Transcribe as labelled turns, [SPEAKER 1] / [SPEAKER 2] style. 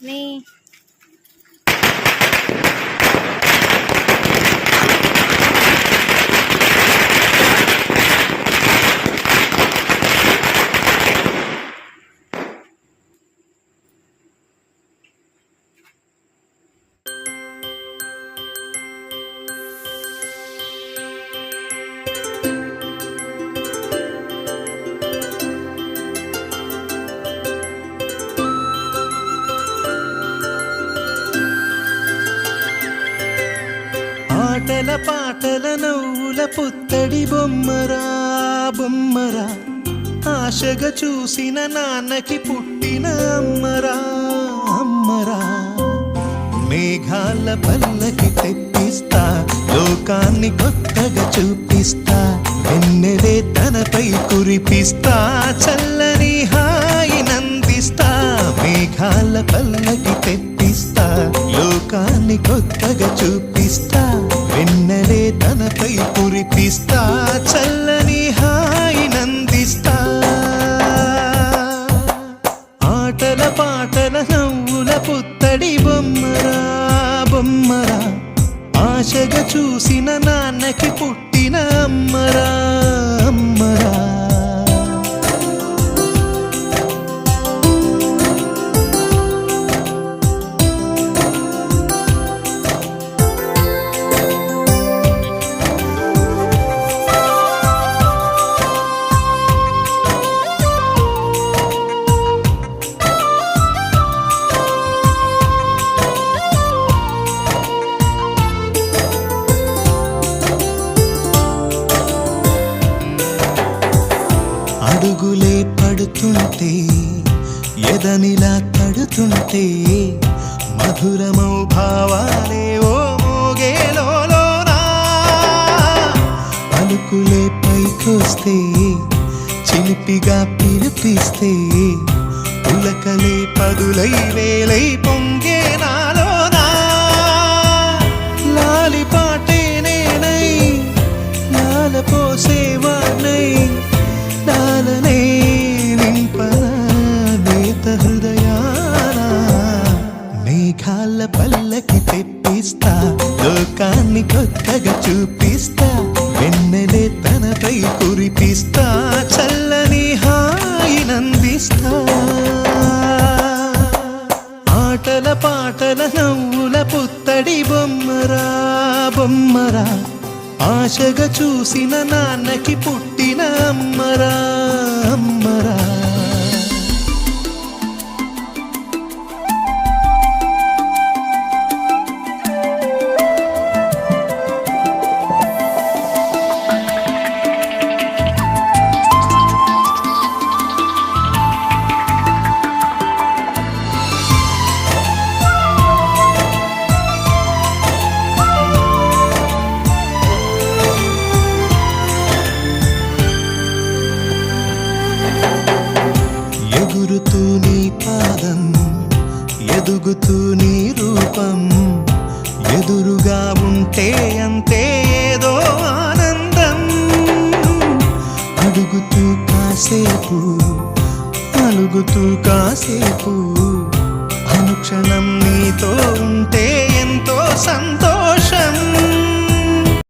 [SPEAKER 1] నీ
[SPEAKER 2] ఆటల పాటల నవ్వుల పుత్తడి బొమ్మరా బొమ్మరా, ఆశగా చూసిన నాన్నకి పుట్టిన అమ్మరా అమ్మరా. మేఘాల పల్లకి తెప్పిస్తా, లోకాన్ని కొత్తగా చూపిస్తా, వెన్నెలే తనపై కురిపిస్తా, చల్లని హాయి నందిస్తా. మేఘాల పల్లకి తెప్పిస్తా, లోకాన్ని కొత్తగా చూపిస్తా, వెన్నెలే తనపై కురిపిస్తా, చల్లని హాయి నందిస్తా. ఆటల పాటల నవ్వుల పుత్తడి బొమ్మరా బొమ్మరా, ఆశగా చూసిన నాన్నకి పుట్టిన అమ్మరా అమ్మరా. అడుగులే పడుతుంటే, ఎదనిలా తడుతుంటే, మధురమౌ భావాలే ఓ మోగేలోనా. పలుకులే పైకొస్తే, చిలిపిగా పిలిపిస్తే, పులకలే పదులై వేలై పొంగే నాలోనా. లాలి పాటే నేనై, లాల పోసేవాణ్ణై, లాలనే నింపనా నేత హృదయానా. మేఘాల పల్లకి తెప్పిస్తా, లోకాన్ని కొత్తగా చూపిస్తా, వెన్నెలే తనపై కురిపిస్తా, చల్లని హాయి నందిస్తా. ఆటల పాటల నవ్వుల పుత్తడి బొమ్మరా బొమ్మరా, ఆశగా చూసిన నాన్నకి పుట్టిన అమ్మరా అమ్మరా. ఎగురుతూ నీ పాదం, ఎదుగుతూ నీ రూపం, ఎదురుగా ఉంటే అంతే ఏదో ఆనందం. అడుగుతూ కాసేపు, అలుగుతూ కాసేపు, అనుక్షణం నీతో ఉంటే ఎంతో సంతోషం.